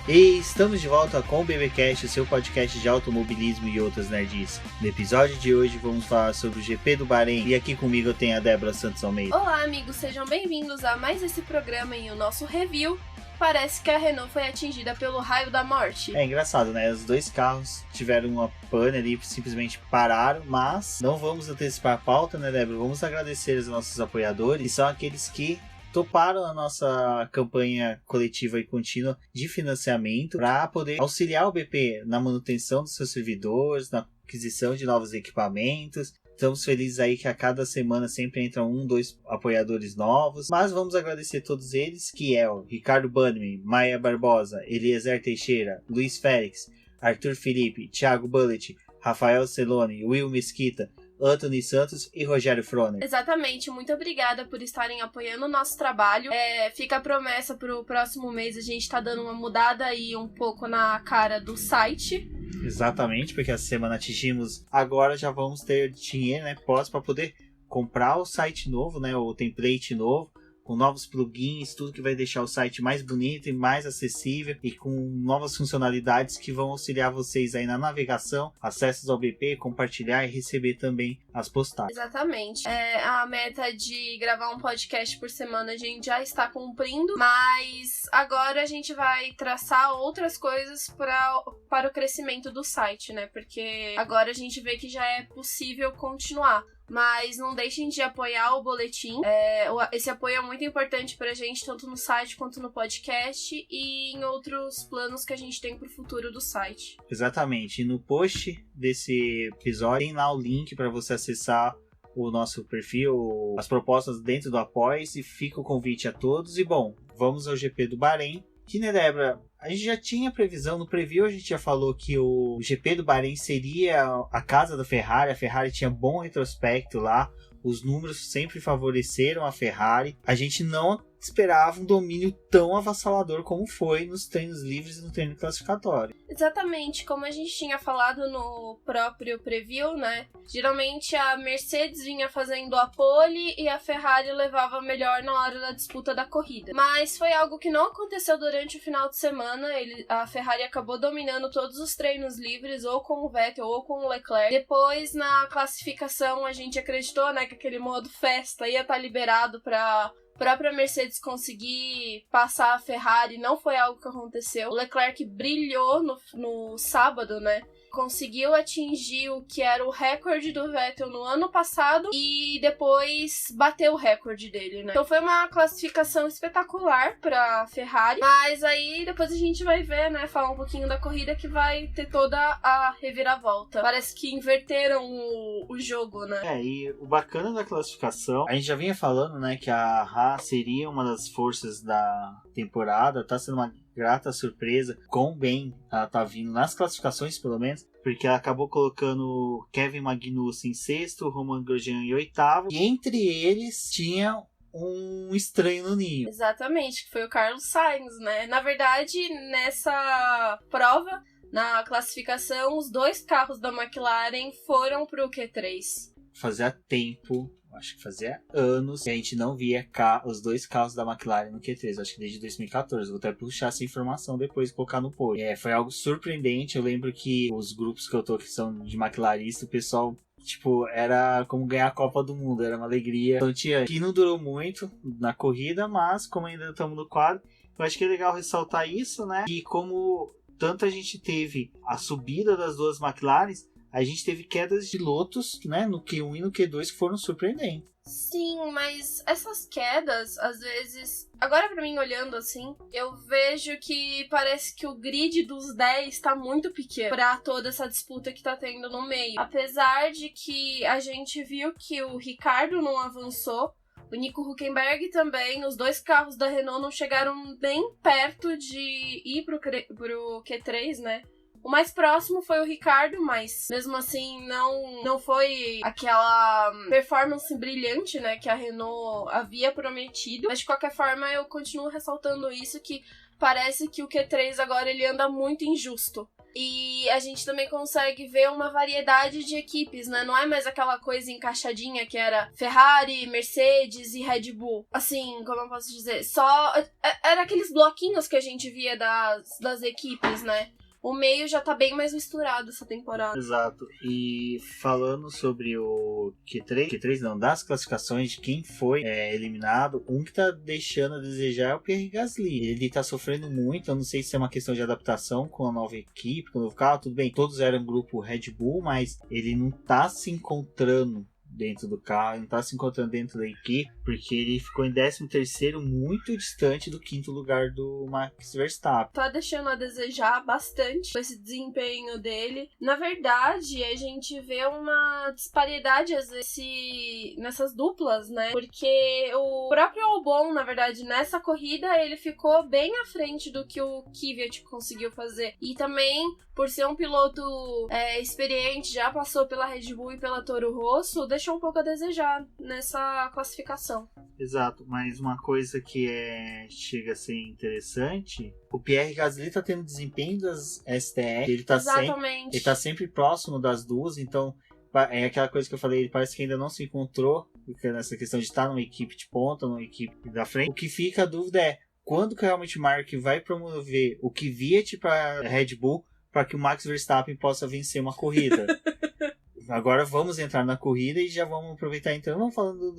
E estamos de volta com o BBcast, o seu podcast de automobilismo e outras nerds. No episódio de hoje vamos falar sobre o GP do Bahrein e aqui comigo eu tenho a Débora Santos Almeida. Olá amigos, sejam bem-vindos a mais esse programa e o nosso review. Parece que a Renault foi atingida pelo raio da morte. É engraçado, né? Os dois carros tiveram uma pane ali, simplesmente pararam, mas não vamos antecipar a pauta, né, Débora? Vamos agradecer aos nossos apoiadores, que são aqueles que toparam a nossa campanha coletiva e contínua de financiamento para poder auxiliar o BP na manutenção dos seus servidores, na aquisição de novos equipamentos. Estamos felizes aí que a cada semana sempre entram 2 apoiadores novos, mas vamos agradecer todos eles, que é o Ricardo Bannerman, Maia Barbosa, Eliezer Teixeira, Luiz Félix, Arthur Felipe, Thiago Bullet, Rafael Celone, Will Mesquita, Anthony Santos e Rogério Froner. Exatamente, muito obrigada por estarem apoiando o nosso trabalho. Fica a promessa pro próximo mês, a gente tá dando uma mudada aí um pouco na cara do site. Exatamente, porque essa semana atingimos, agora já vamos ter dinheiro, né, para poder comprar o site novo, né, o template novo, com novos plugins, tudo que vai deixar o site mais bonito e mais acessível e com novas funcionalidades que vão auxiliar vocês aí na navegação, acessos ao BP, compartilhar e receber também as postagens. Exatamente. A meta de gravar um podcast por semana a gente já está cumprindo, mas agora a gente vai traçar outras coisas para o crescimento do site, né? Porque agora a gente vê que já é possível continuar. Mas não deixem de apoiar o boletim. Esse apoio é muito importante pra gente, tanto no site quanto no podcast e em outros planos que a gente tem pro futuro do site. Exatamente. E no post desse episódio tem lá o link para você acessar o nosso perfil, as propostas dentro do Apoia-se. Fica o convite a todos. E bom, vamos ao GP do Bahrein. Que, né, Débora? A gente já tinha previsão, no preview a gente já falou que o GP do Bahrein seria a casa da Ferrari. A Ferrari tinha bom retrospecto lá, os números sempre favoreceram a Ferrari. A gente não esperava um domínio tão avassalador como foi nos treinos livres e no treino classificatório. Exatamente, como a gente tinha falado no próprio preview, né? Geralmente a Mercedes vinha fazendo a pole e a Ferrari levava melhor na hora da disputa da corrida. Mas foi algo que não aconteceu durante o final de semana. A Ferrari acabou dominando todos os treinos livres, ou com o Vettel ou com o Leclerc. Depois, na classificação, a gente acreditou, né, que aquele modo festa ia estar liberado para própria Mercedes conseguir passar a Ferrari. Não foi algo que aconteceu. O Leclerc brilhou no sábado, né? Conseguiu atingir o que era o recorde do Vettel no ano passado e depois bateu o recorde dele, né? Então foi uma classificação espetacular pra Ferrari, mas aí depois a gente vai ver, né, falar um pouquinho da corrida que vai ter toda a reviravolta. Parece que inverteram o jogo, né? E o bacana da classificação, a gente já vinha falando, né, que a Haas seria uma das forças da temporada, tá sendo uma grata surpresa quão bem ela tá vindo nas classificações, pelo menos, porque ela acabou colocando Kevin Magnussen em 6º, Romain Grosjean em 8º, e entre eles tinha um estranho no ninho. Exatamente, que foi o Carlos Sainz, né? Na verdade, nessa prova, na classificação, os 2 carros da McLaren foram pro Q3. Fazia tempo, acho que fazia anos que a gente não via os 2 carros da McLaren no Q3, acho que desde 2014. Vou até puxar essa informação depois e colocar no post. Foi algo surpreendente. Eu lembro que os grupos que eu tô que são de McLarista, o pessoal, tipo, era como ganhar a Copa do Mundo, era uma alegria. Então tinha que não durou muito na corrida, mas como ainda estamos no quadro, eu acho que é legal ressaltar isso, né? E como tanto a gente teve a subida das 2 McLarens, a gente teve quedas de pilotos, né, no Q1 e no Q2 que foram surpreendentes. Sim, mas essas quedas, às vezes... Agora pra mim, olhando assim, eu vejo que parece que o grid dos 10 tá muito pequeno pra toda essa disputa que tá tendo no meio. Apesar de que a gente viu que o Ricardo não avançou, o Nico Hülkenberg também, os 2 carros da Renault não chegaram nem perto de ir pro Q3, né? O mais próximo foi o Ricardo, mas mesmo assim não foi aquela performance brilhante, né, que a Renault havia prometido. Mas de qualquer forma eu continuo ressaltando isso, que parece que o Q3 agora ele anda muito injusto. E a gente também consegue ver uma variedade de equipes, né? Não é mais aquela coisa encaixadinha que era Ferrari, Mercedes e Red Bull. Assim, como eu posso dizer? Só... Era aqueles bloquinhos que a gente via das equipes, né? O meio já tá bem mais misturado essa temporada. Exato. E falando sobre o Q3 não, das classificações de quem foi eliminado, um que tá deixando a desejar é o Pierre Gasly. Ele tá sofrendo muito, eu não sei se é uma questão de adaptação com a nova equipe, com o novo carro, tudo bem, todos eram grupo Red Bull, mas ele não tá se encontrando dentro do carro, não tá se encontrando dentro da equipe, porque ele ficou em 13º, muito distante do 5º lugar do Max Verstappen. Tá deixando a desejar bastante esse desempenho dele. Na verdade, a gente vê uma disparidade às vezes nessas duplas, né? Porque o próprio Albon, na verdade, nessa corrida, ele ficou bem à frente do que o Kvyat conseguiu fazer. E também, por ser um piloto experiente, já passou pela Red Bull e pela Toro Rosso, deixou um pouco a desejar nessa classificação. Exato, mas uma coisa que chega a ser interessante, o Pierre Gasly tá tendo desempenho das STR, ele tá sempre próximo das duas, então é aquela coisa que eu falei, ele parece que ainda não se encontrou nessa questão de estar numa equipe de ponta, numa equipe da frente. O que fica a dúvida é, quando que realmente o Mark vai promover o Kvyat para Red Bull para que o Max Verstappen possa vencer uma corrida? Agora vamos entrar na corrida e já vamos aproveitar, então, não falando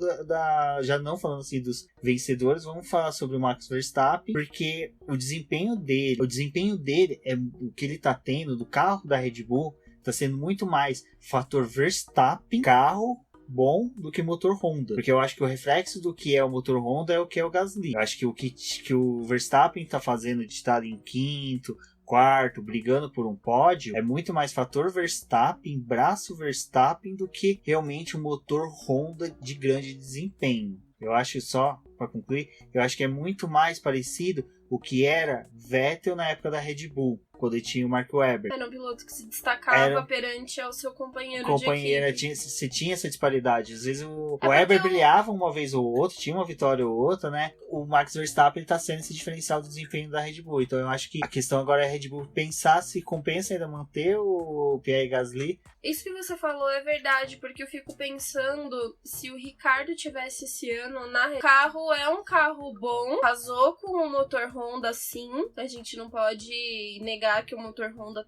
já não falando assim dos vencedores, vamos falar sobre o Max Verstappen, porque o desempenho dele é o que ele tá tendo do carro da Red Bull, tá sendo muito mais fator Verstappen, carro bom, do que motor Honda. Porque eu acho que o reflexo do que é o motor Honda é o que é o Gasly. Eu acho que o que o Verstappen tá fazendo de estar em quinto, quarto, brigando por um pódio, é muito mais fator Verstappen, braço Verstappen, do que realmente um motor Honda de grande desempenho. Eu acho, só para concluir, eu acho que é muito mais parecido o que era Vettel na época da Red Bull, quando ele tinha o Mark Webber. Era um piloto que se destacava perante ao seu companheiro de equipe. Se tinha essa disparidade. Às vezes o Webber brilhava uma vez ou outra, tinha uma vitória ou outra, né? O Max Verstappen tá sendo esse diferencial do desempenho da Red Bull. Então eu acho que a questão agora é a Red Bull pensar se compensa ainda manter o Pierre Gasly. Isso que você falou é verdade, porque eu fico pensando, se o Ricardo tivesse esse ano o carro é um carro bom, casou com o motor Honda, sim, a gente não pode negar que o motor Honda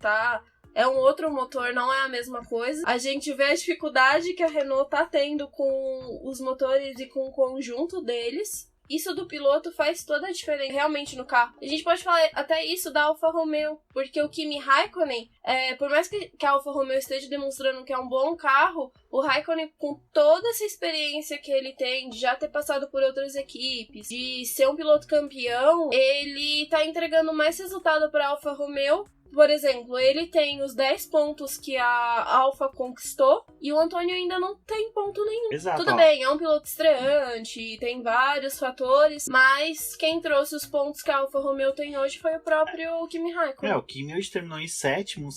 é um outro motor, não é a mesma coisa. A gente vê a dificuldade que a Renault tá tendo com os motores e com o conjunto deles. Isso do piloto faz toda a diferença realmente no carro. A gente pode falar até isso da Alfa Romeo, porque o Kimi Raikkonen, por mais que a Alfa Romeo esteja demonstrando que é um bom carro, o Raikkonen, com toda essa experiência que ele tem, de já ter passado por outras equipes, de ser um piloto campeão, ele tá entregando mais resultado para a Alfa Romeo. Por exemplo, ele tem os 10 pontos que a Alfa conquistou e o Antônio ainda não tem ponto nenhum. Exato, Tudo bem, é um piloto estreante, tem vários fatores, mas quem trouxe os pontos que a Alfa Romeo tem hoje foi o próprio Kimi Raikkonen. O Kimi hoje terminou em sétimo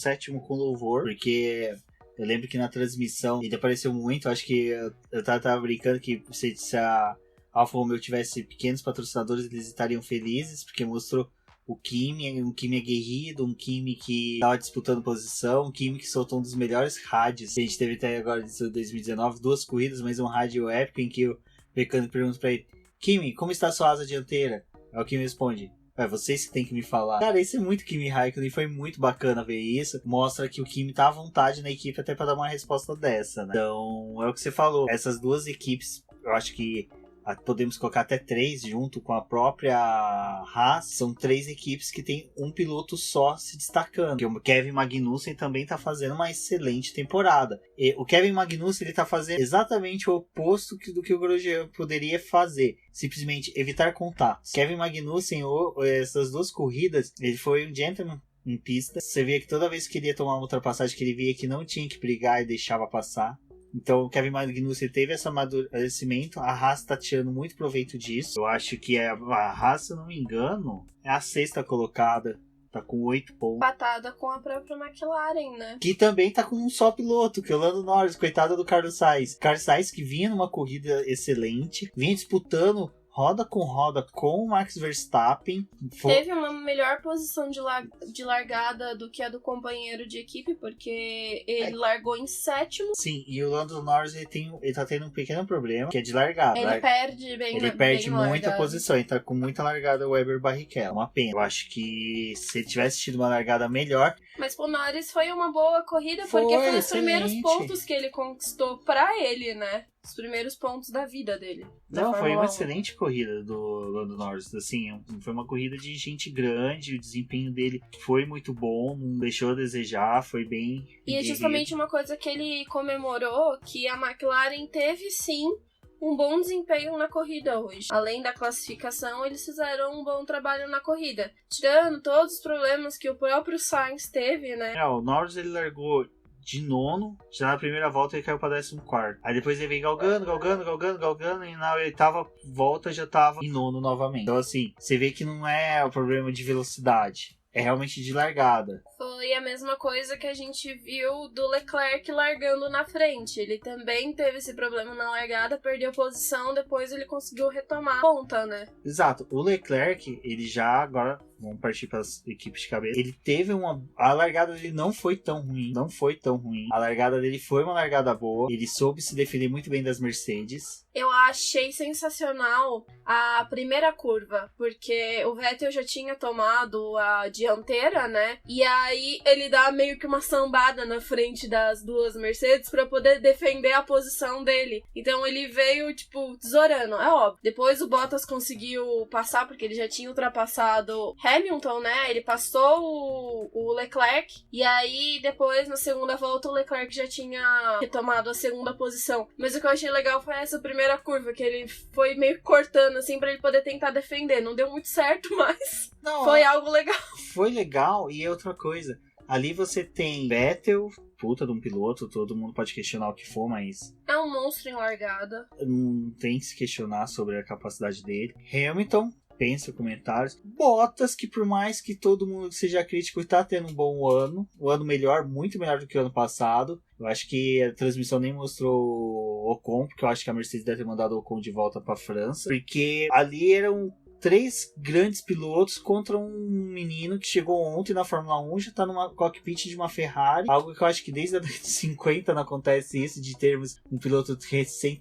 com louvor, porque eu lembro que na transmissão ele apareceu muito, acho que eu tava brincando que se a Alfa Romeo tivesse pequenos patrocinadores, eles estariam felizes, porque mostrou um Kimi aguerrido, um Kimi que estava disputando posição, um Kimi que soltou um dos melhores rádios que a gente teve até agora de 2019, 2 corridas, mas um rádio épico em que o Mecânico pergunta pra ele: Kimi, como está a sua asa dianteira? Aí o Kimi responde: é vocês que tem que me falar. Cara, isso é muito Kimi Raikkonen, foi muito bacana ver isso. Mostra que o Kimi tá à vontade na equipe até pra dar uma resposta dessa, né? Então, é o que você falou. Essas duas equipes, eu acho que podemos colocar até 3 junto com a própria Haas. São 3 equipes que tem um piloto só se destacando. Porque o Kevin Magnussen também está fazendo uma excelente temporada. E o Kevin Magnussen ele está fazendo exatamente o oposto do que o Grosjean poderia fazer. Simplesmente evitar contatos. Kevin Magnussen, essas 2 corridas, ele foi um gentleman em pista. Você via que toda vez que ele ia tomar uma ultrapassagem, que ele via que não tinha que brigar e deixava passar. Então o Kevin Magnussen teve esse amadurecimento. A Haas tá tirando muito proveito disso. Eu acho que a Haas, se eu não me engano, é a 6ª colocada. Tá com 8 pontos. Empatada com a própria McLaren, né? Que também tá com um só piloto, que é o Lando Norris, coitado do Carlos Sainz. Carlos Sainz que vinha numa corrida excelente, vinha disputando roda com o Max Verstappen. Teve uma melhor posição de largada do que a do companheiro de equipe, porque ele largou em 7º. Sim, e o Lando Norris ele tá tendo um pequeno problema, que é de largada. Ele perde bem. Ele perde bem muita largado. posição, ele tá com muita largada o Weber Barrichello. Uma pena. Eu acho que se ele tivesse tido uma largada melhor... Mas pro Norris foi uma boa corrida, porque foi os primeiros pontos que ele conquistou pra ele, né? Os primeiros pontos da vida dele. Não, foi uma excelente corrida do Lando Norris. Assim, foi uma corrida de gente grande, o desempenho dele foi muito bom, não deixou a desejar, foi bem... E é justamente uma coisa que ele comemorou, que a McLaren teve sim um bom desempenho na corrida hoje. Além da classificação, eles fizeram um bom trabalho na corrida. Tirando todos os problemas que o próprio Sainz teve, né? O Norris ele largou de 9º, já na primeira volta ele caiu pra 14º. Aí depois ele veio galgando, e na 8ª volta já tava em 9º novamente. Então assim, você vê que não é o problema de velocidade. É realmente de largada. Foi a mesma coisa que a gente viu do Leclerc largando na frente. Ele também teve esse problema na largada, perdeu posição, depois ele conseguiu retomar a ponta, né? Exato. O Leclerc, ele já agora... Vamos partir para as equipes de cabeça. Ele teve a largada dele não foi tão ruim. A largada dele foi uma largada boa. Ele soube se defender muito bem das Mercedes. Eu achei sensacional a primeira curva, porque o Vettel já tinha tomado a dianteira, né? E aí ele dá meio que uma sambada na frente das duas Mercedes para poder defender a posição dele. Então ele veio, tipo, tesourando, é óbvio. Depois o Bottas conseguiu passar, porque ele já tinha ultrapassado Hamilton, né? Ele passou o Leclerc, e aí depois, na segunda volta, o Leclerc já tinha retomado a segunda posição. Mas o que eu achei legal foi essa primeira curva, que ele foi meio cortando, assim, pra ele poder tentar defender. Não deu muito certo, mas foi algo legal. Foi legal, e é outra coisa. Ali você tem Vettel, puta de um piloto, todo mundo pode questionar o que for, mas... É um monstro em largada. Não tem que se questionar sobre a capacidade dele. Hamilton... Pensa comentários. Bottas, que por mais que todo mundo seja crítico, está tendo um bom ano. Um ano melhor, muito melhor do que o ano passado. Eu acho que a transmissão nem mostrou o Ocon, porque eu acho que a Mercedes deve ter mandado o Ocon de volta para a França. Porque ali eram 3 grandes pilotos contra um menino que chegou ontem na Fórmula 1, já tá numa cockpit de uma Ferrari, algo que eu acho que desde a década de 50 não acontece isso, de termos um piloto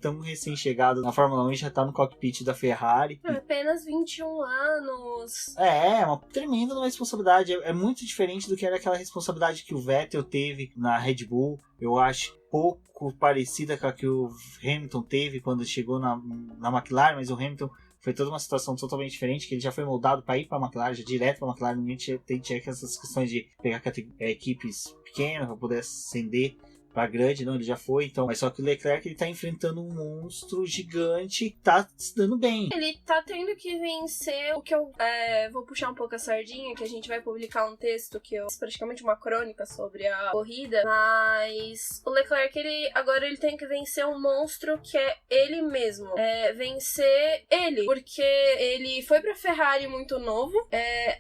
tão recém-chegado na Fórmula 1 e já tá no cockpit da Ferrari. Apenas 21 anos. É uma tremenda responsabilidade, é muito diferente do que era aquela responsabilidade que o Vettel teve na Red Bull. Eu acho pouco parecida com a que o Hamilton teve quando chegou na McLaren, mas o Hamilton foi toda uma situação totalmente diferente, que ele já foi moldado para ir para a McLaren, já direto para a McLaren, não tinha essas questões de pegar equipes pequenas para poder ascender pra grande, não, ele já foi, então, mas só que o Leclerc, ele tá enfrentando um monstro gigante, tá se dando bem. Ele tá tendo que vencer o que eu vou puxar um pouco a sardinha, que a gente vai publicar um texto que eu praticamente uma crônica sobre a corrida, mas o Leclerc, agora ele tem que vencer um monstro que é ele mesmo, vencer ele, porque ele foi pra Ferrari muito novo,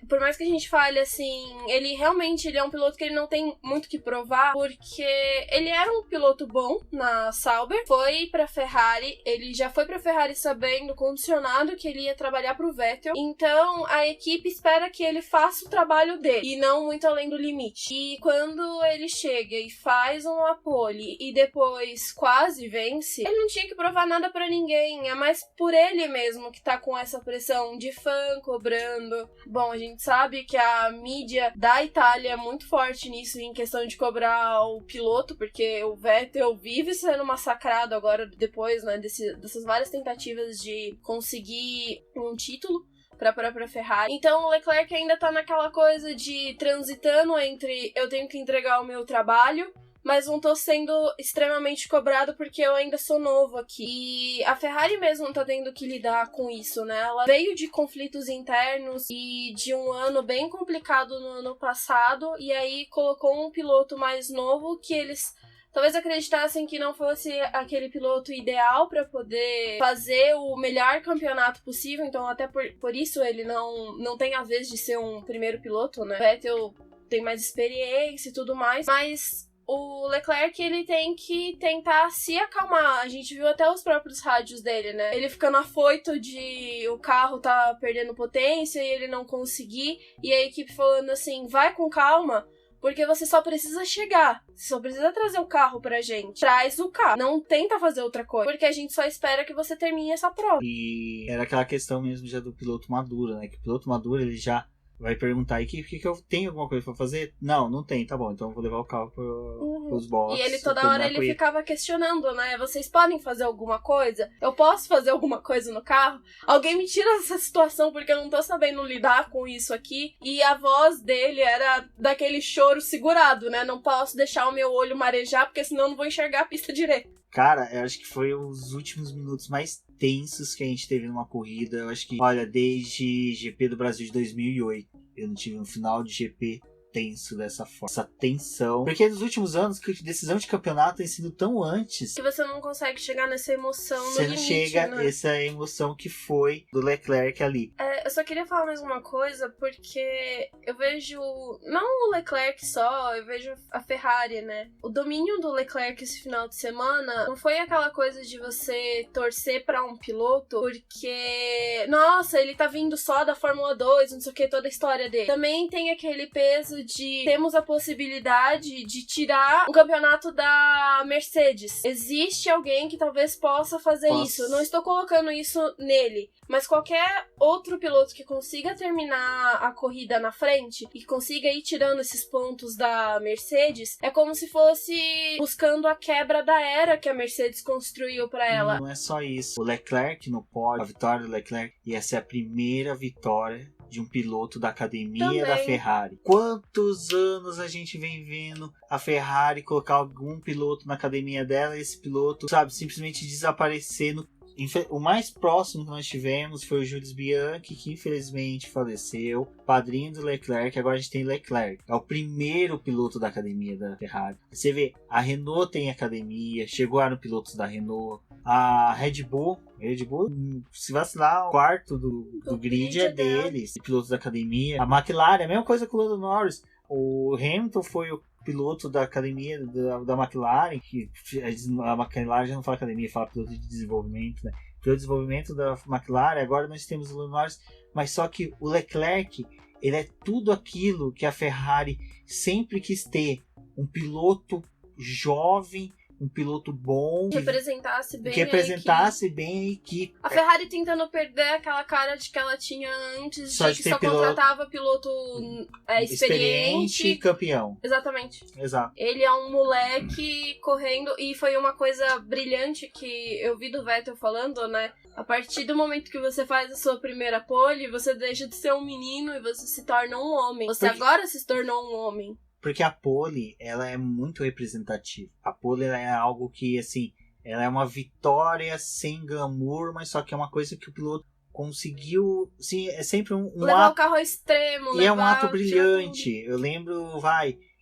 por mais que a gente fale assim, ele é um piloto que ele não tem muito o que provar, porque ele era um piloto bom na Sauber, foi pra Ferrari, ele já foi pra Ferrari sabendo, condicionado, que ele ia trabalhar pro Vettel, então a equipe espera que ele faça o trabalho dele, e não muito além do limite. E quando ele chega e faz uma pole, e depois quase vence, ele não tinha que provar nada pra ninguém, é mais por ele mesmo que tá com essa pressão de fã cobrando. Bom, a gente sabe que a mídia da Itália é muito forte nisso, em questão de cobrar o piloto, porque o Vettel vive sendo massacrado agora, depois, né, dessas várias tentativas de conseguir um título pra própria Ferrari. Então o Leclerc ainda tá naquela coisa de transitando entre eu tenho que entregar o meu trabalho, mas não tô sendo extremamente cobrado porque eu ainda sou novo aqui. E a Ferrari mesmo tá tendo que lidar com isso, né? Ela veio de conflitos internos e de um ano bem complicado no ano passado, e aí colocou um piloto mais novo que eles talvez acreditassem que não fosse aquele piloto ideal para poder fazer o melhor campeonato possível, então até por isso ele não tem a vez de ser um primeiro piloto, né? Vettel tem mais experiência e tudo mais, mas o Leclerc, ele tem que tentar se acalmar. A gente viu até os próprios rádios dele, né? Ele ficando afoito de o carro tá perdendo potência e ele não conseguir. E a equipe falando assim, vai com calma, porque você só precisa chegar. Você só precisa trazer o carro pra gente. Traz o carro. Não tenta fazer outra coisa, porque a gente só espera que você termine essa prova. E era aquela questão mesmo já do piloto maduro, né? Que o piloto maduro, ele já vai perguntar, e que eu tenho alguma coisa pra fazer? Não tem, tá bom, então eu vou levar o carro pros boxes. E ele toda hora ele ficava questionando, né? Vocês podem fazer alguma coisa? Eu posso fazer alguma coisa no carro? Alguém me tira dessa situação, porque eu não tô sabendo lidar com isso aqui. E a voz dele era daquele choro segurado, né? Não posso deixar o meu olho marejar, porque senão eu não vou enxergar a pista direito. Cara, eu acho que foi os últimos minutos mais tensos que a gente teve numa corrida. Eu acho que, olha, desde GP do Brasil de 2008, eu não tive um final de GP tenso dessa forma. Essa tensão. Porque nos últimos anos, que decisão de campeonato tem sido tão antes. Que você não consegue chegar nessa emoção no você limite, não chega né? Essa emoção que foi do Leclerc ali. Eu só queria falar mais uma coisa, porque eu vejo, não o Leclerc só, eu vejo a Ferrari, né? O domínio do Leclerc esse final de semana não foi aquela coisa de você torcer pra um piloto porque, nossa, ele tá vindo só da Fórmula 2, não sei o que, toda a história dele. Também tem aquele peso de temos a possibilidade de tirar um campeonato da Mercedes. Existe alguém que talvez possa fazer isso. Não estou colocando isso nele, mas qualquer outro piloto que consiga terminar a corrida na frente e consiga ir tirando esses pontos da Mercedes, é como se fosse buscando a quebra da era que a Mercedes construiu pra ela. Não é só isso. O Leclerc no pódio, a vitória do Leclerc ia ser a primeira vitória de um piloto da academia Também. da Ferrari. Quantos anos a gente vem vendo a Ferrari colocar algum piloto na academia dela e esse piloto, sabe, simplesmente desaparecer no... O mais próximo que nós tivemos foi o Jules Bianchi, que infelizmente faleceu, padrinho do Leclerc. Agora a gente tem Leclerc, é o primeiro piloto da academia da Ferrari. Você vê, a Renault tem academia, chegaram pilotos da Renault, a Red Bull, se vacilar, o quarto do grid é deles, pilotos da academia. A McLaren, a mesma coisa com o Lando Norris. O Hamilton foi o piloto da academia da McLaren, que a McLaren já não fala academia, fala piloto de desenvolvimento, né? Piloto de desenvolvimento da McLaren. Agora nós temos o Lando Norris, mas só que o Leclerc, ele é tudo aquilo que a Ferrari sempre quis ter: um piloto jovem, um piloto bom, que representasse bem a equipe. A Ferrari tentando perder aquela cara de que ela tinha antes, só de que só contratava piloto experiente e campeão. Exatamente. Exato. Ele é um moleque correndo, e foi uma coisa brilhante que eu vi do Vettel falando, né? A partir do momento que você faz a sua primeira pole, você deixa de ser um menino e você se torna um homem. Você agora se tornou um homem. Porque a pole, ela é muito representativa. A pole é algo que, assim, ela é uma vitória sem glamour, mas só que é uma coisa que o piloto conseguiu, sim, é sempre um levar ato, o carro ao extremo. E é um ato brilhante. Eu lembro,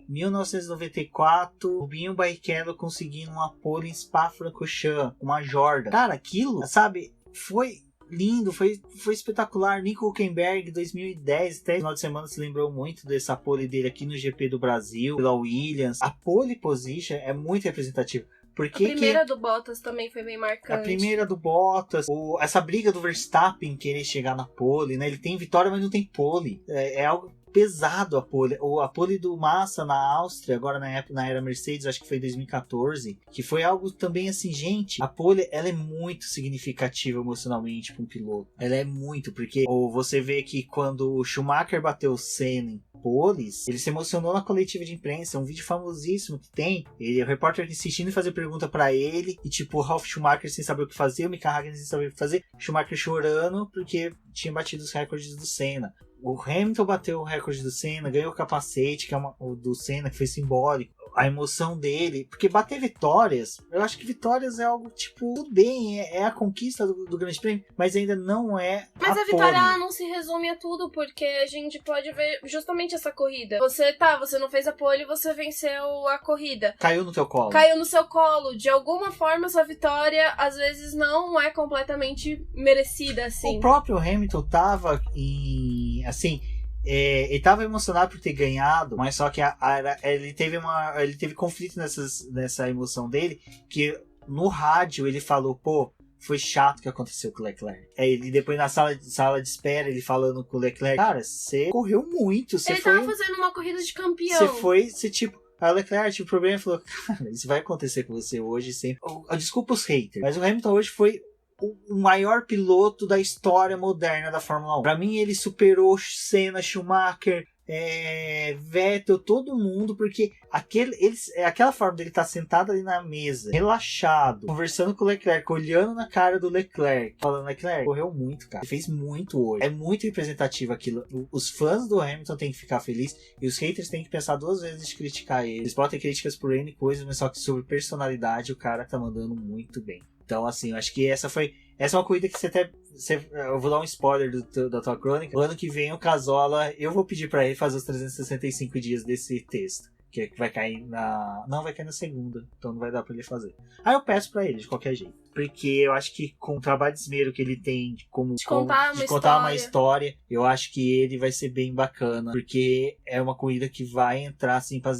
1994, Rubinho Barrichello conseguindo uma pole em Spa-Francorchamps, uma Jordan. Cara, aquilo, sabe, foi lindo, foi espetacular. Nico Hülkenberg, 2010, até no final de semana se lembrou muito dessa pole dele aqui no GP do Brasil, pela Williams. A pole position é muito representativa. Porque a primeira do Bottas também foi bem marcante. A primeira do Bottas, essa briga do Verstappen querer chegar na pole, né? Ele tem vitória, mas não tem pole. É algo pesado a pole. Ou a pole do Massa na Áustria, agora na era Mercedes, acho que foi em 2014, que foi algo também assim, gente, a pole, ela é muito significativa emocionalmente para um piloto. Ela é muito, porque você vê que quando o Schumacher bateu o Senna em poles, ele se emocionou na coletiva de imprensa, é um vídeo famosíssimo que tem, o repórter insistindo em fazer pergunta para ele, e tipo, o Ralf Schumacher sem saber o que fazer, o Mika Hakkinen sem saber o que fazer, Schumacher chorando porque tinha batido os recordes do Senna. O Hamilton bateu o recorde do Senna, ganhou o capacete, que é o do Senna, que foi simbólico. A emoção dele, porque bater vitórias, eu acho que vitórias é algo tipo, tudo bem, é a conquista do Grande Prêmio, mas ainda não é. Mas a vitória não se resume a tudo, porque a gente pode ver justamente essa corrida. Você não fez a pole, você venceu a corrida. Caiu no teu colo. Caiu no seu colo. De alguma forma, essa vitória às vezes não é completamente merecida, assim. O próprio Hamilton tava assim, ele tava emocionado por ter ganhado, mas só que ele teve conflito nessa emoção dele, que no rádio ele falou, pô, foi chato o que aconteceu com o Leclerc. Ele depois na sala de espera, ele falando com o Leclerc, cara, você correu muito, ele tava fazendo uma corrida de campeão. Você tipo, a Leclerc, o problema, falou, cara, isso vai acontecer com você hoje sempre. Desculpa os haters, mas o Hamilton hoje foi o maior piloto da história moderna da Fórmula 1. Pra mim, ele superou Senna, Schumacher, Vettel, todo mundo, porque aquela forma dele estar sentado ali na mesa, relaxado, conversando com o Leclerc, olhando na cara do Leclerc, falando, Leclerc, correu muito, cara, ele fez muito hoje, é muito representativo aquilo. Os fãs do Hamilton têm que ficar felizes e os haters têm que pensar 2 vezes de criticar ele. Eles podem ter críticas por N coisas, mas só que sobre personalidade o cara tá mandando muito bem. Então, assim, eu acho que essa é uma corrida que eu vou dar um spoiler da tua crônica. O ano que vem o Casola, eu vou pedir pra ele fazer os 365 dias desse texto, que vai cair não vai cair na segunda, então não vai dar pra ele fazer. Aí eu peço pra ele de qualquer jeito, porque eu acho que com o trabalho de esmero que ele tem de contar uma história, eu acho que ele vai ser bem bacana, porque é uma corrida que vai entrar assim para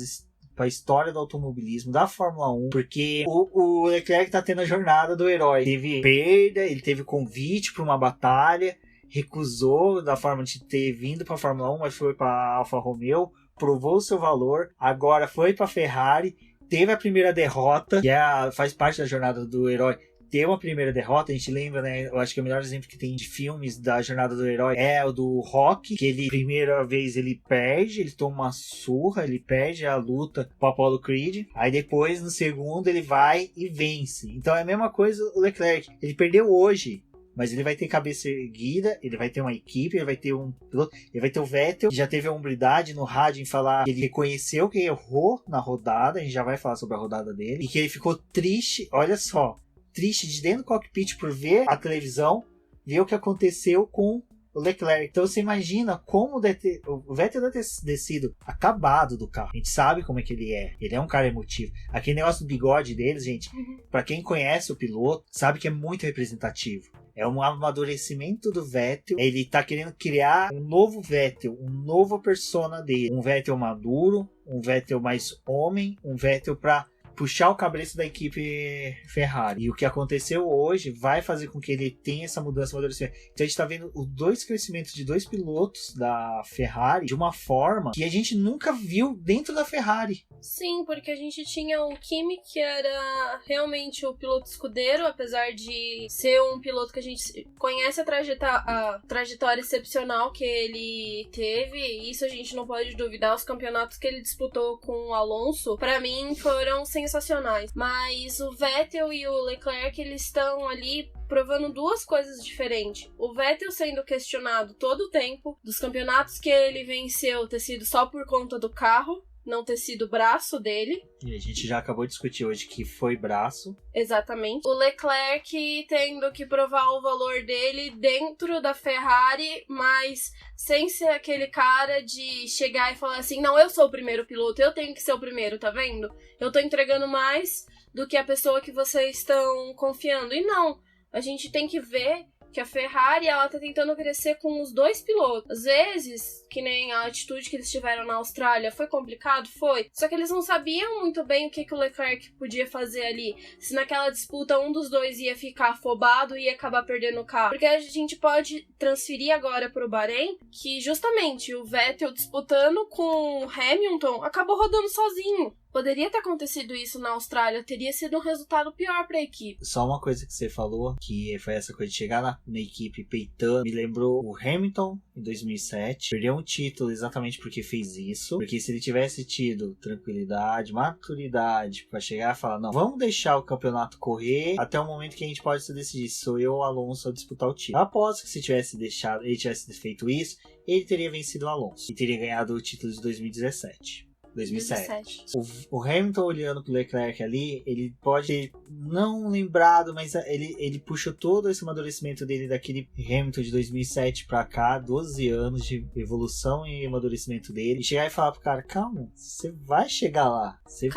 a história do automobilismo, da Fórmula 1, porque o Leclerc tá tendo a jornada do herói. Teve perda, ele teve convite para uma batalha, recusou da forma de ter vindo para a Fórmula 1, mas foi para a Alfa Romeo, provou o seu valor, agora foi para a Ferrari, teve a primeira derrota, que faz parte da jornada do herói. Ter uma primeira derrota, a gente lembra, né? Eu acho que o melhor exemplo que tem de filmes da jornada do herói é o do Rock, que ele, primeira vez, ele perde, ele toma uma surra, ele perde a luta com o Apollo Creed, aí depois, no segundo, ele vai e vence. Então é a mesma coisa o Leclerc, ele perdeu hoje, mas ele vai ter cabeça erguida, ele vai ter uma equipe, ele vai ter um piloto, ele vai ter o Vettel, que já teve a humildade no rádio em falar que ele reconheceu que errou na rodada, a gente já vai falar sobre a rodada dele, e que ele ficou triste, olha só, triste de dentro do cockpit por ver a televisão, ver o que aconteceu com o Leclerc. Então você imagina como o Vettel deve ter descido acabado do carro. A gente sabe como é que ele é. Ele é um cara emotivo. Aquele negócio do bigode deles, gente, pra quem conhece o piloto, sabe que é muito representativo. É um amadurecimento do Vettel. Ele tá querendo criar um novo Vettel, uma nova persona dele. Um Vettel maduro, um Vettel mais homem, um Vettel pra puxar o cabeça da equipe Ferrari. E o que aconteceu hoje vai fazer com que ele tenha essa mudança, amadurecimento. Então a gente tá vendo os 2 crescimentos de 2 pilotos da Ferrari de uma forma que a gente nunca viu dentro da Ferrari. Sim, porque a gente tinha o Kimi, que era realmente o piloto escudeiro, apesar de ser um piloto que a gente conhece a trajetória excepcional que ele teve, e isso a gente não pode duvidar. Os campeonatos que ele disputou com o Alonso, pra mim, foram sensacionais. Mas o Vettel e o Leclerc, eles estão ali provando 2 coisas diferentes. O Vettel sendo questionado todo o tempo, dos campeonatos que ele venceu ter sido só por conta do carro, não ter sido braço dele. E a gente já acabou de discutir hoje que foi braço. Exatamente. O Leclerc tendo que provar o valor dele dentro da Ferrari, mas sem ser aquele cara de chegar e falar assim, não, eu sou o primeiro piloto, eu tenho que ser o primeiro, tá vendo? Eu tô entregando mais do que a pessoa que vocês estão confiando. E não, a gente tem que ver que a Ferrari, ela tá tentando crescer com os 2 pilotos. Às vezes, que nem a atitude que eles tiveram na Austrália, foi complicado? Foi. Só que eles não sabiam muito bem o que o Leclerc podia fazer ali. Se naquela disputa um dos 2 ia ficar afobado e ia acabar perdendo o carro. Porque a gente pode transferir agora pro Bahrein, que justamente o Vettel disputando com o Hamilton acabou rodando sozinho. Poderia ter acontecido isso na Austrália, teria sido um resultado pior pra equipe. Só uma coisa que você falou, que foi essa coisa de chegar na equipe peitando, me lembrou o Hamilton em 2007. Perdeu um título exatamente porque fez isso. Porque se ele tivesse tido tranquilidade, maturidade pra chegar e falar, não, vamos deixar o campeonato correr até o momento que a gente pode se decidir se sou eu ou o Alonso a disputar o título. Após que se ele tivesse feito isso, ele teria vencido o Alonso e teria ganhado o título de 2017. 2007. O Hamilton olhando pro Leclerc ali, ele pode ter não lembrado, mas ele puxou todo esse amadurecimento dele daquele Hamilton de 2007 pra cá, 12 anos de evolução e amadurecimento dele, e chegar e falar pro cara, calma, você vai chegar lá, você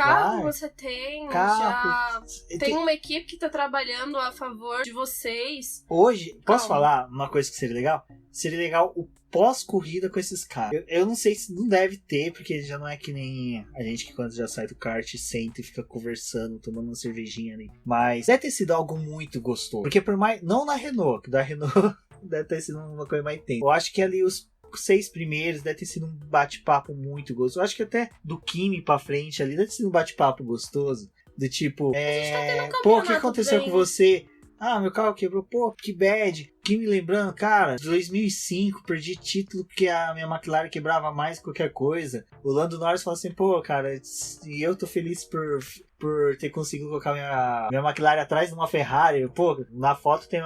tem, já tem uma equipe que tá trabalhando a favor de vocês. Hoje, posso falar uma coisa que seria legal? seria legal o pós-corrida com esses caras. Eu não sei se não deve ter, porque já não é que nem a gente que quando já sai do kart senta e fica conversando, tomando uma cervejinha ali. Mas deve ter sido algo muito gostoso. Porque por mais... Não na Renault, que da Renault deve ter sido uma coisa mais tensa. Eu acho que ali os 6 primeiros deve ter sido um bate-papo muito gostoso. Eu acho que até do Kimi pra frente ali deve ter sido um bate-papo gostoso. Do tipo, pô, o que aconteceu com você? Ah, meu carro quebrou, pô, que bad. Que me lembrando, cara, 2005, perdi título porque a minha McLaren quebrava mais que qualquer coisa. O Lando Norris falou assim, pô, cara, e eu tô feliz por ter conseguido colocar minha McLaren atrás de uma Ferrari. Pô, na foto tem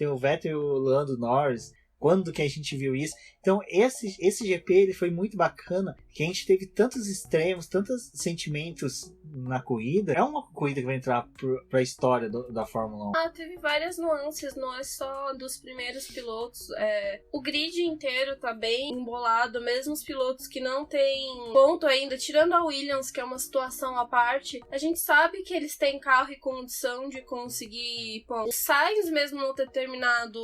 o Vettel e o Lando Norris. Quando que a gente viu isso? Então, esse GP ele foi muito bacana, que a gente teve tantos extremos, tantos sentimentos na corrida. É uma corrida que vai entrar pra história da Fórmula 1. Teve várias nuances, não é só dos primeiros pilotos. O grid inteiro tá bem embolado, mesmo os pilotos que não têm ponto ainda, tirando a Williams, que é uma situação à parte, a gente sabe que eles têm carro e condição de conseguir ponto. O Sainz, mesmo não ter terminado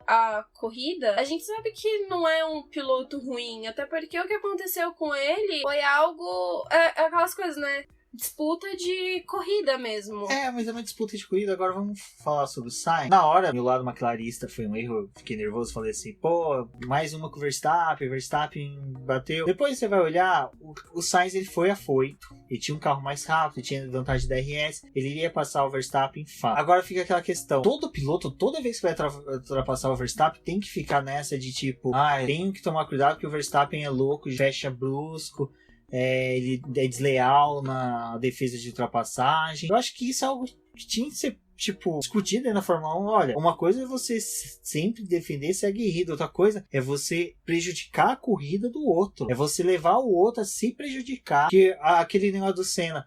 a corrida, a gente sabe que não é um piloto ruim, até porque o que aconteceu com ele foi algo... aquelas coisas, né? Disputa de corrida mesmo. Mas é uma disputa de corrida. Agora vamos falar sobre o Sainz. Na hora, meu lado McLarista foi um erro. Eu fiquei nervoso, falei assim, pô, mais uma com o Verstappen bateu. Depois você vai olhar, o Sainz ele foi afoito. Ele tinha um carro mais rápido, tinha vantagem de DRS. Ele iria passar o Verstappen fácil. Agora fica aquela questão. Todo piloto, toda vez que vai ultrapassar o Verstappen, tem que ficar nessa de tipo, tenho que tomar cuidado porque o Verstappen é louco, fecha brusco. Ele é desleal na defesa de ultrapassagem. Eu acho que isso é algo que tinha que ser discutido aí na Fórmula 1. Olha, uma coisa é você sempre defender, ser aguerrido. Outra coisa é você prejudicar a corrida do outro. É você levar o outro a se prejudicar. Porque aquele negócio do Senna,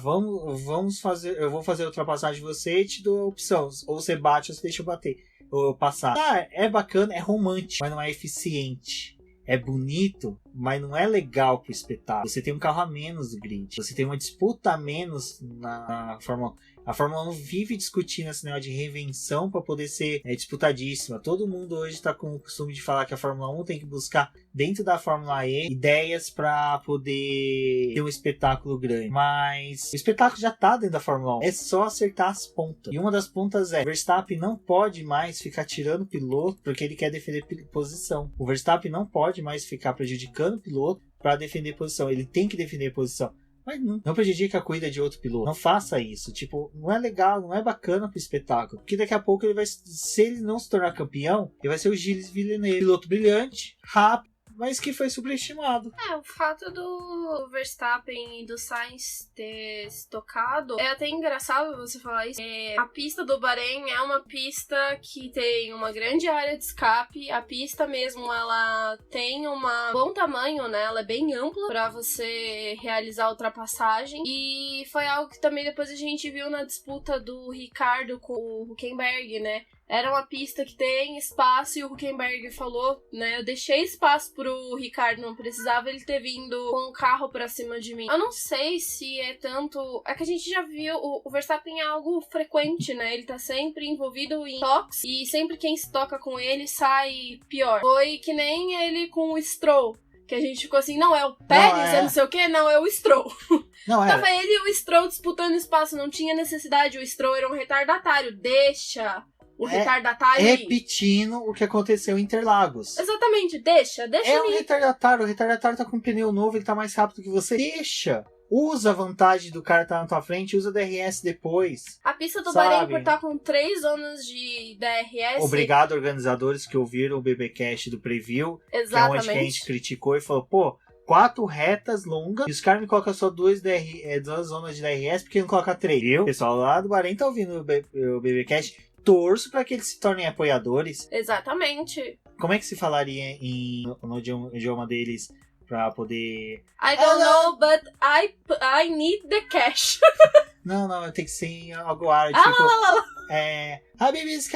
vamos fazer, eu vou fazer a ultrapassagem de você e te dou a opção. Ou você bate ou você deixa eu bater. Ou passar. É bacana, é romântico, mas não é eficiente. É bonito, mas não é legal pro espetáculo. Você tem um carro a menos do grid. Você tem uma disputa a menos na Fórmula 1. A Fórmula 1 vive discutindo esse negócio de reinvenção para poder ser disputadíssima. Todo mundo hoje está com o costume de falar que a Fórmula 1 tem que buscar dentro da Fórmula E ideias para poder ter um espetáculo grande. Mas o espetáculo já está dentro da Fórmula 1. É só acertar as pontas. E uma das pontas o Verstappen não pode mais ficar tirando o piloto porque ele quer defender posição. O Verstappen não pode mais ficar prejudicando o piloto para defender posição. Ele tem que defender posição. Mas não prejudica a corrida de outro piloto. Não faça isso. Não é legal, não é bacana pro espetáculo. Porque daqui a pouco se ele não se tornar campeão, ele vai ser o Gilles Villeneuve. Piloto brilhante, rápido, mas que foi subestimado. O fato do Verstappen e do Sainz ter se tocado é até engraçado você falar isso. A pista do Bahrein é uma pista que tem uma grande área de escape. A pista mesmo, ela tem um bom tamanho, né? Ela é bem ampla pra você realizar a ultrapassagem. E foi algo que também depois a gente viu na disputa do Ricardo com o Hülkenberg, né? Era uma pista que tem espaço e o Hülkenberg falou, né? Eu deixei espaço pro Ricardo, não precisava ele ter vindo com o carro pra cima de mim. Eu não sei se é tanto... É que a gente já viu, o Verstappen é algo frequente, né? Ele tá sempre envolvido em toques e sempre quem se toca com ele sai pior. Foi que nem ele com o Stroll. Que a gente ficou assim, não, é o Pérez, não sei o que, não, é o Stroll. Tava ele e o Stroll disputando espaço, não tinha necessidade, o Stroll era um retardatário, deixa... O retardatário repetindo o que aconteceu em Interlagos. Exatamente, deixa um retardatário. O retardatário tá com um pneu novo, ele tá mais rápido que você. Deixa. Usa a vantagem do cara que tá na tua frente, usa DRS depois. A pista do Bahrein por estar com 3 zonas de DRS. Obrigado, organizadores que ouviram o BBcast do Preview. Exatamente. Que é onde a gente criticou e falou, 4 retas longas e os caras me colocam só 2 zonas de DRS porque não coloca 3. Viu? O pessoal lá do Bahrein tá ouvindo o BBcast. Torço para que eles se tornem apoiadores. Exatamente. Como é que se falaria no idioma deles para poder... I don't know, but I need the cash. Não, tem que ser algo árabe. Habibis,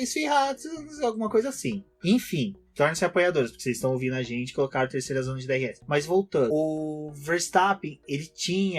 esfirrados, alguma coisa assim. Enfim, tornem-se apoiadores, porque vocês estão ouvindo a gente colocar a terceira zona de DRS. Mas voltando, o Verstappen,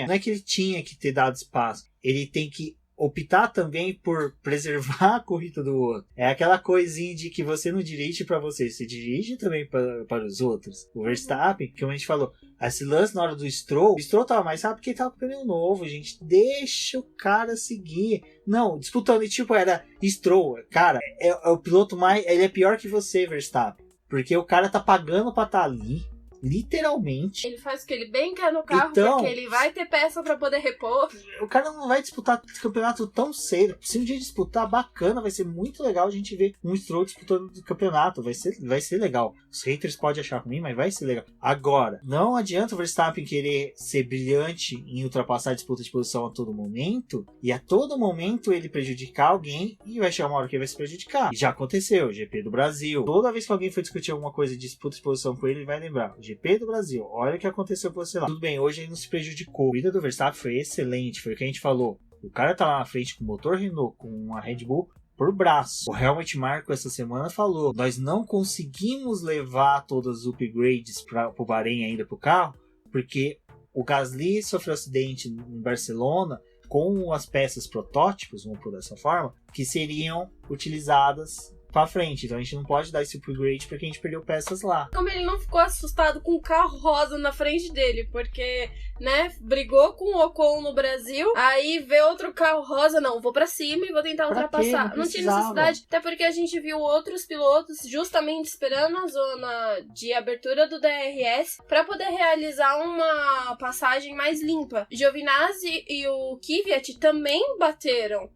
não é que ele tinha que ter dado espaço, ele tem que optar também por preservar a corrida do outro. É aquela coisinha de que você não dirige para você dirige também para os outros. O Verstappen, como a gente falou, esse lance na hora do Stroll, o Stroll tava mais rápido porque ele tava com pneu novo, gente. Deixa o cara seguir. Não, disputando, tipo, era Stroll. Cara, é o piloto mais... Ele é pior que você, Verstappen. Porque o cara tá pagando pra estar ali. Literalmente. Ele faz o que ele bem quer no carro, então, porque ele vai ter peça pra poder repor. O cara não vai disputar campeonato tão cedo. Se um dia disputar, bacana, vai ser muito legal a gente ver um Stroll disputando o campeonato. Vai ser legal. Os haters podem achar ruim, mas vai ser legal. Agora, não adianta o Verstappen querer ser brilhante em ultrapassar a disputa de posição a todo momento, e a todo momento ele prejudicar alguém, e vai chegar uma hora que ele vai se prejudicar. E já aconteceu, GP do Brasil. Toda vez que alguém for discutir alguma coisa de disputa de posição com ele vai lembrar. GP do Brasil, olha o que aconteceu com você lá. Tudo bem, hoje ele não se prejudicou. A corrida do Verstappen foi excelente, foi o que a gente falou. O cara tá lá na frente com o motor Renault, com a Red Bull por braço. O Helmut Marko essa semana falou: nós não conseguimos levar todas as upgrades pro Bahrein ainda pro carro, porque o Gasly sofreu acidente em Barcelona com as peças protótipos, vamos por dessa forma, que seriam utilizadas pra frente. Então a gente não pode dar esse upgrade porque a gente perdeu peças lá. Como ele não ficou assustado com o carro rosa na frente dele, porque, né, brigou com o Ocon no Brasil, aí vê outro carro rosa, não, vou pra cima e vou tentar ultrapassar. Não tinha necessidade, até porque a gente viu outros pilotos justamente esperando a zona de abertura do DRS pra poder realizar uma passagem mais limpa. Giovinazzi e o Kvyat também bateram.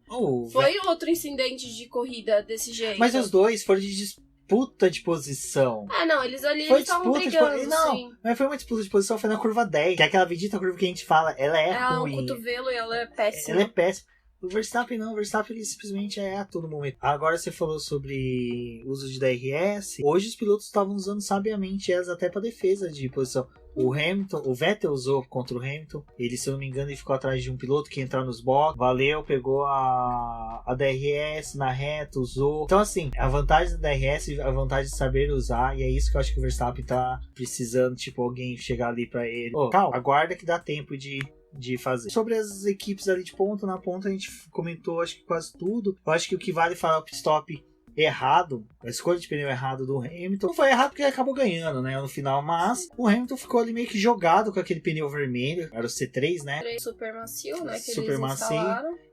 Foi outro incidente de corrida desse jeito. Mas os dois foram de disputa de posição. Ah, não, eles ali estavam brigando, não, sim. Mas foi uma disputa de posição, foi na curva 10. Que é aquela bendita curva que a gente fala, ela é ruim. É um cotovelo e ela é péssima. Ela é péssima. O Verstappen não, o Verstappen ele simplesmente é a todo momento. Agora você falou sobre uso de DRS. Hoje os pilotos estavam usando sabiamente elas até para defesa de posição. O Vettel usou contra o Hamilton. Ele, se eu não me engano, ele ficou atrás de um piloto que ia entrar nos boxes. Valeu, pegou a DRS na reta, usou. Então, assim, a vantagem da DRS é a vantagem de saber usar. E é isso que eu acho que o Verstappen tá precisando. Tipo, alguém chegar ali pra ele. Calma, aguarda que dá tempo de fazer. Sobre as equipes ali de ponta na ponta, a gente comentou acho que quase tudo. Eu acho que o que vale falar é o pit stop errado, a escolha de pneu errado do Hamilton. Não foi errado porque ele acabou ganhando, né, no final, mas o Hamilton ficou ali meio que jogado com aquele pneu vermelho, era o C3, né? Super macio, né, que super eles macio.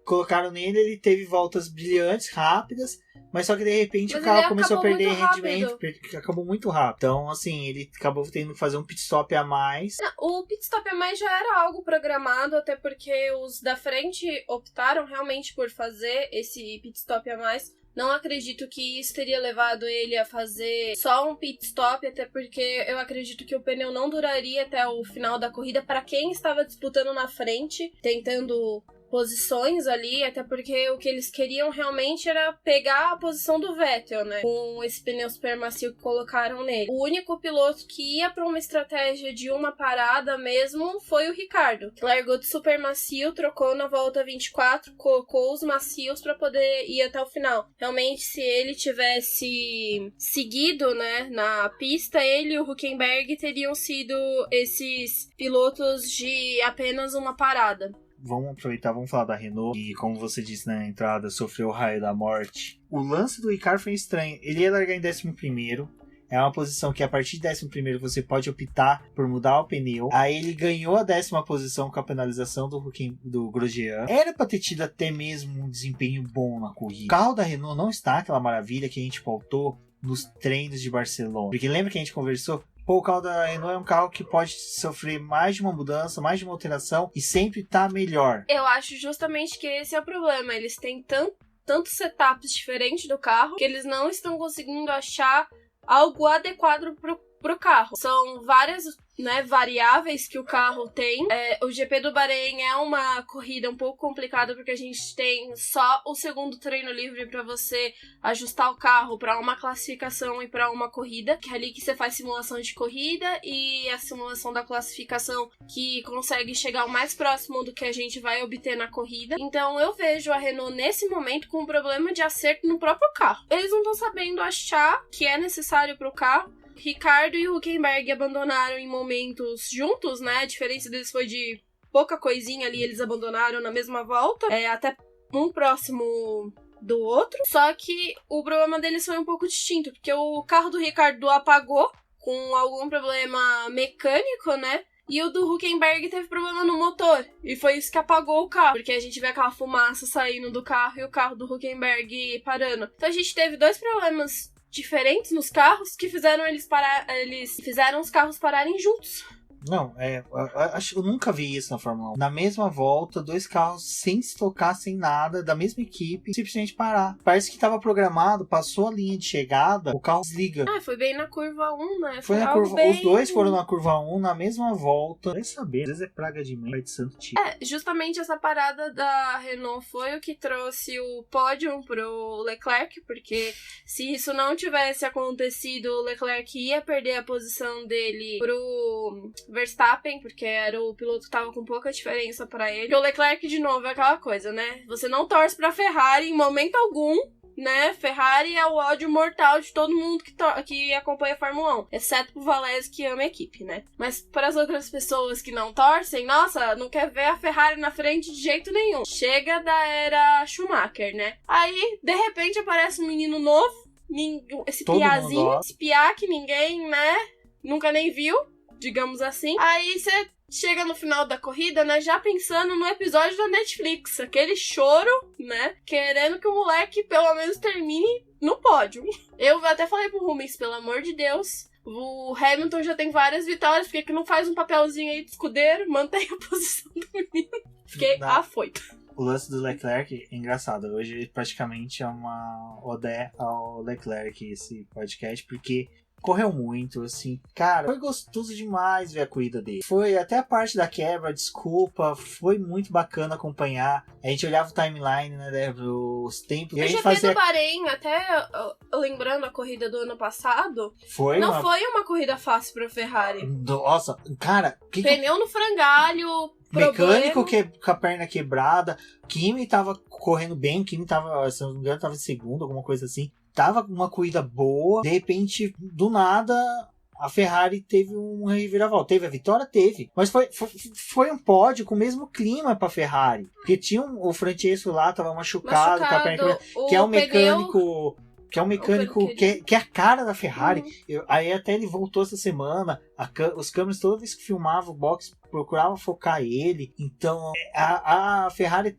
Colocaram nele, ele teve voltas brilhantes, rápidas, mas só que de repente o carro começou a perder rendimento, acabou muito rápido. Então, assim, ele acabou tendo que fazer um pit stop a mais. O pit stop a mais já era algo programado, até porque os da frente optaram realmente por fazer esse pit stop a mais. Não acredito que isso teria levado ele a fazer só um pit stop, até porque eu acredito que o pneu não duraria até o final da corrida para quem estava disputando na frente, tentando posições ali, até porque o que eles queriam realmente era pegar a posição do Vettel, né? Com esse pneu super macio que colocaram nele. O único piloto que ia para uma estratégia de uma parada mesmo foi o Ricardo, que largou de super macio, trocou na volta 24, colocou os macios para poder ir até o final. Realmente, se ele tivesse seguido, né, na pista, ele e o Hülkenberg teriam sido esses pilotos de apenas uma parada. Vamos aproveitar, vamos falar da Renault, e como você disse na entrada, sofreu o raio da morte. O lance do Ricardo foi estranho, ele ia largar em 11º, é uma posição que a partir de 11º você pode optar por mudar o pneu. Aí ele ganhou a 10ª posição com a penalização do Grosjean. Era pra ter tido até mesmo um desempenho bom na corrida. O carro da Renault não está aquela maravilha que a gente pautou nos treinos de Barcelona. Porque lembra que a gente conversou? O carro da Renault é um carro que pode sofrer mais de uma mudança, mais de uma alteração e sempre tá melhor. Eu acho justamente que esse é o problema. Eles têm tantos setups diferentes do carro que eles não estão conseguindo achar algo adequado pro carro. São várias, né, variáveis que o carro tem. O GP do Bahrein é uma corrida um pouco complicada porque a gente tem só o segundo treino livre para você ajustar o carro para uma classificação e para uma corrida, que é ali que você faz simulação de corrida e a simulação da classificação que consegue chegar o mais próximo do que a gente vai obter na corrida. Então eu vejo a Renault nesse momento com um problema de acerto no próprio carro. Eles não estão sabendo achar que é necessário para o carro. Ricardo e Hülkenberg abandonaram em momentos juntos, né? A diferença deles foi de pouca coisinha ali, eles abandonaram na mesma volta. Até um próximo do outro, só que o problema deles foi um pouco distinto, porque o carro do Ricardo apagou com algum problema mecânico, né? E o do Huckenberg teve problema no motor. E foi isso que apagou o carro. Porque a gente vê aquela fumaça saindo do carro e o carro do Huckenberg parando. Então a gente teve 2 problemas diferentes nos carros que fizeram eles fizeram os carros pararem juntos. Não, eu nunca vi isso na Fórmula 1. Na mesma volta, 2 carros sem se tocar, sem nada, da mesma equipe, simplesmente parar. Parece que estava programado, passou a linha de chegada, o carro desliga. Foi bem na curva 1, né? Foi na curva, bem... Os 2 foram na curva 1, na mesma volta. Vai saber, às vezes é praga de mãe, vai de santo tipo. Justamente essa parada da Renault foi o que trouxe o pódio pro Leclerc, porque se isso não tivesse acontecido, o Leclerc ia perder a posição dele pro Verstappen, porque era o piloto que tava com pouca diferença pra ele. E o Leclerc, de novo, é aquela coisa, né? Você não torce pra Ferrari em momento algum, né? Ferrari é o ódio mortal de todo mundo que acompanha a Fórmula 1, exceto pro Valese, que ama a equipe, né? Mas para as outras pessoas que não torcem, nossa, não quer ver a Ferrari na frente de jeito nenhum. Chega da era Schumacher, né? Aí, de repente, aparece um menino novo, esse piazinho, esse piá que ninguém, né, nunca nem viu, digamos assim. Aí você chega no final da corrida, né, já pensando no episódio da Netflix, aquele choro, né, querendo que o moleque pelo menos termine no pódio. Eu até falei pro Rubens, pelo amor de Deus, o Hamilton já tem várias vitórias, por que não faz um papelzinho aí de escudeiro, mantém a posição do menino? Fiquei afoito. O lance do Leclerc é engraçado. Hoje praticamente é uma ode ao Leclerc esse podcast, porque correu muito, assim. Cara, foi gostoso demais ver a corrida dele. Foi até a parte da quebra, desculpa, foi muito bacana acompanhar. A gente olhava o timeline, né, os tempos. E a gente fazia do Bahrein, até lembrando a corrida do ano passado, foi uma corrida fácil pra Ferrari. Nossa, cara... Pneu no frangalho... Mecânico com a perna quebrada. Kimi tava correndo bem. Kimi tava, se não me engano, tava em segundo, alguma coisa assim. Tava uma corrida boa. De repente, do nada, a Ferrari teve um reviravolta. Teve a vitória? Teve. Mas foi um pódio com o mesmo clima pra Ferrari. Porque tinha o Francesco lá, tava machucado com a perna quebrada. Que é o mecânico... Que é um mecânico que é a cara da Ferrari. Aí até ele voltou essa semana. Os câmeras, toda vez que filmava o box, procuravam focar ele. Então, a Ferrari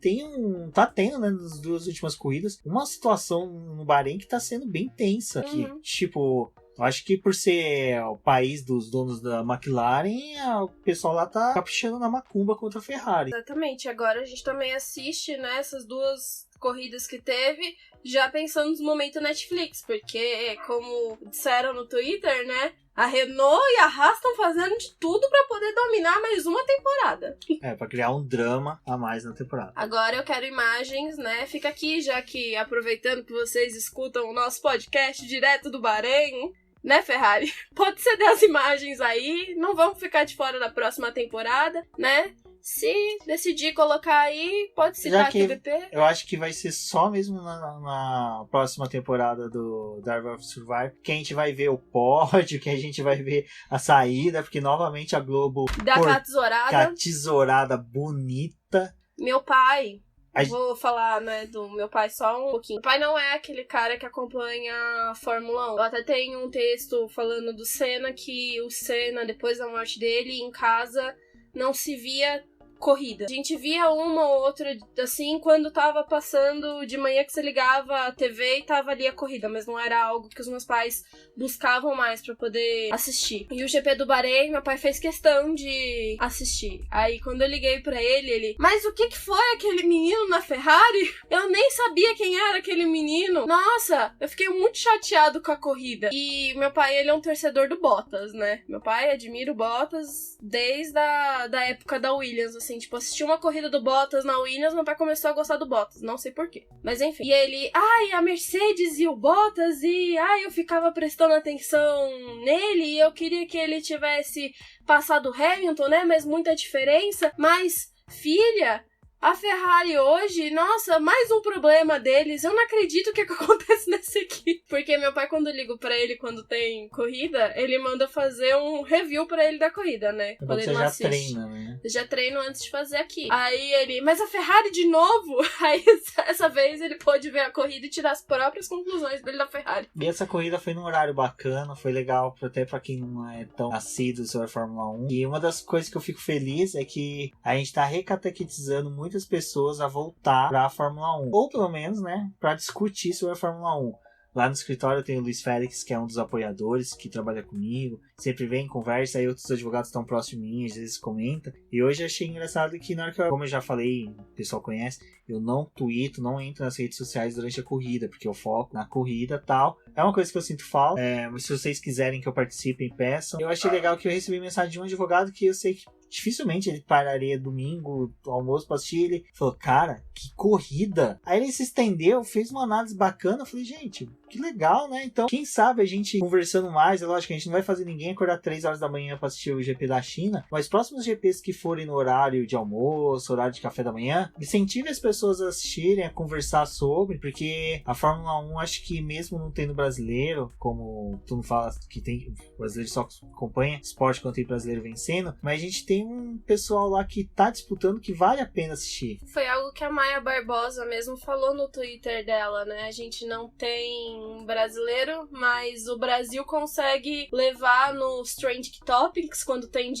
tá tendo, né, nas 2 últimas corridas, uma situação no Bahrein que tá sendo bem tensa. Que, tipo, eu acho que por ser o país dos donos da McLaren, o pessoal lá tá caprichando na macumba contra a Ferrari. Exatamente. Agora a gente também assiste, né, essas 2 corridas que teve, já pensando nos momentos Netflix, porque, como disseram no Twitter, né, a Renault e a Haas estão fazendo de tudo pra poder dominar mais uma temporada. Pra criar um drama a mais na temporada. Agora eu quero imagens, né, fica aqui, já que aproveitando que vocês escutam o nosso podcast direto do Bahrein, né, Ferrari? Pode ceder as imagens aí, não vamos ficar de fora da próxima temporada, né? Se decidir colocar aí, pode citar aqui o BP. Eu acho que vai ser só mesmo na próxima temporada do Drive of Survive que a gente vai ver o pódio, que a gente vai ver a saída, porque novamente a Globo... Dá aquela tesourada. Aquela tesourada bonita. Meu pai... Vou falar, né, do meu pai só um pouquinho. Meu pai não é aquele cara que acompanha a Fórmula 1. Eu até tenho um texto falando do Senna, que o Senna, depois da morte dele, em casa, não se via corrida. A gente via uma ou outra, assim, quando tava passando de manhã, que você ligava a TV e tava ali a corrida, mas não era algo que os meus pais buscavam mais pra poder assistir. E o GP do Bahrein, meu pai fez questão de assistir. Aí, quando eu liguei pra ele... Mas o que foi aquele menino na Ferrari? Eu nem sabia quem era aquele menino. Nossa, eu fiquei muito chateado com a corrida. E meu pai, ele é um torcedor do Bottas, né? Meu pai admira o Bottas desde a época da Williams, assim, tipo, assistir uma corrida do Bottas na Williams, meu pai começou a gostar do Bottas, não sei porquê. Mas enfim. E ele, a Mercedes e o Bottas, e eu ficava prestando atenção nele, e eu queria que ele tivesse passado o Hamilton, né, mas muita diferença. Mas, filha, A Ferrari hoje, nossa, mais um problema deles. Eu não acredito que acontece nessa equipe. Porque meu pai, quando eu ligo pra ele quando tem corrida, ele manda fazer um review pra ele da corrida, né? Quando ele você não já assiste. treina, né? Eu já treino antes de fazer aqui. Aí ele, mas a Ferrari de novo? Aí essa vez ele pôde ver a corrida e tirar as próprias conclusões dele da Ferrari. E essa corrida foi num horário bacana, foi legal até pra quem não é tão assíduo sobre a Fórmula 1. E uma das coisas que eu fico feliz é que a gente tá recatequizando muitas pessoas a voltar pra Fórmula 1. Ou pelo menos, né, pra discutir sobre a Fórmula 1. Lá no escritório eu tenho o Luiz Félix, que é um dos apoiadores, que trabalha comigo. Sempre vem, conversa, aí outros advogados estão próximos de mim, às vezes comenta. E hoje eu achei engraçado que na hora que como eu já falei, o pessoal conhece, eu não tuito, não entro nas redes sociais durante a corrida, porque eu foco na corrida e tal. É uma coisa que eu sinto falta, mas se vocês quiserem que eu participe, peçam. Eu achei legal que eu recebi mensagem de um advogado que eu sei que dificilmente ele pararia domingo, do almoço pra assistir. Ele falou, cara, que corrida! Aí ele se estendeu, fez uma análise bacana. Eu falei, gente, que legal, né? Então, quem sabe a gente conversando mais, é lógico que a gente não vai fazer ninguém acordar 3 horas da manhã pra assistir o GP da China, mas próximos GPs que forem no horário de almoço, horário de café da manhã, incentive as pessoas a assistirem, a conversar sobre, porque a Fórmula 1, acho que mesmo não tendo brasileiro, como tu não fala que tem, o brasileiro só acompanha esporte quando tem brasileiro vencendo, mas a gente tem um pessoal lá que tá disputando que vale a pena assistir. Foi algo que a Maia Barbosa mesmo falou no Twitter dela, né? A gente não tem brasileiro, mas o Brasil consegue levar nos Trending Topics, quando tem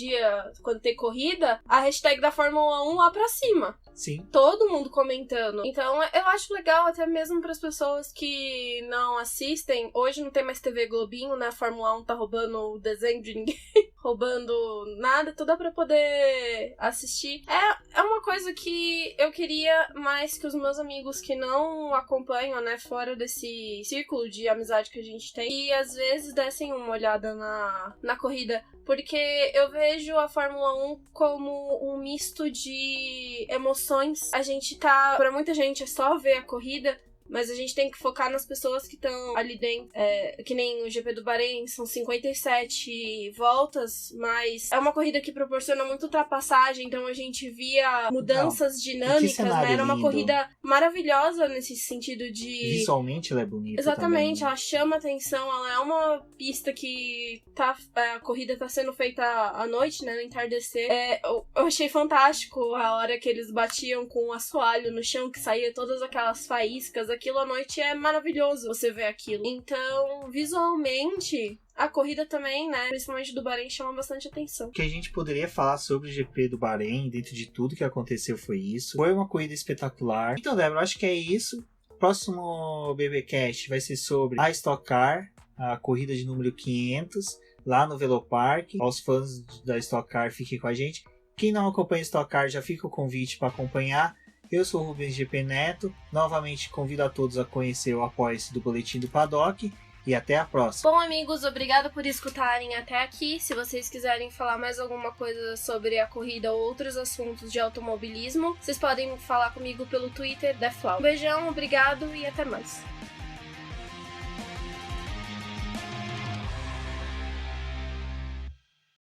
corrida, a hashtag da Fórmula 1 lá pra cima. Sim. Todo mundo comentando. Então eu acho legal até mesmo para as pessoas que não assistem. Hoje não tem mais TV Globinho, né? A Fórmula 1 tá roubando o desenho de ninguém, roubando nada, tudo pra poder assistir. É uma coisa que eu queria mais que os meus amigos que não acompanham, né, fora desse círculo de amizade que a gente tem, e às vezes dessem uma olhada na corrida. Porque eu vejo a Fórmula 1 como um misto de emoções. A gente tá... Pra muita gente é só ver a corrida, mas a gente tem que focar nas pessoas que estão ali dentro. Que nem o GP do Bahrein, são 57 voltas, mas é uma corrida que proporciona muita ultrapassagem, então a gente via mudanças dinâmicas, né? Era uma lindo. Corrida maravilhosa nesse sentido de... Visualmente ela é bonita. Exatamente, também. ela chama atenção, ela é uma pista que a corrida tá sendo feita à noite, né, no entardecer. Eu achei fantástico a hora que eles batiam com o assoalho no chão, que saía todas aquelas faíscas. Aquilo à noite é maravilhoso você ver aquilo. Então, visualmente, a corrida também, né, principalmente do Bahrein, chama bastante atenção. O que a gente poderia falar sobre o GP do Bahrein, dentro de tudo que aconteceu, foi isso. Foi uma corrida espetacular. Então, Débora, acho que é isso. Próximo BBcast vai ser sobre a Stock Car, a corrida de número 500, lá no Velopark. Aos fãs da Stock Car, fiquem com a gente. Quem não acompanha a Stock Car, já fica o convite para acompanhar. Eu sou o Rubens GP Neto. Novamente convido a todos a conhecer o Apoia-se do Boletim do Paddock. E até a próxima. Bom, amigos, obrigado por escutarem até aqui. Se vocês quiserem falar mais alguma coisa sobre a corrida ou outros assuntos de automobilismo, vocês podem falar comigo pelo Twitter, Deflau. Um beijão, obrigado e até mais.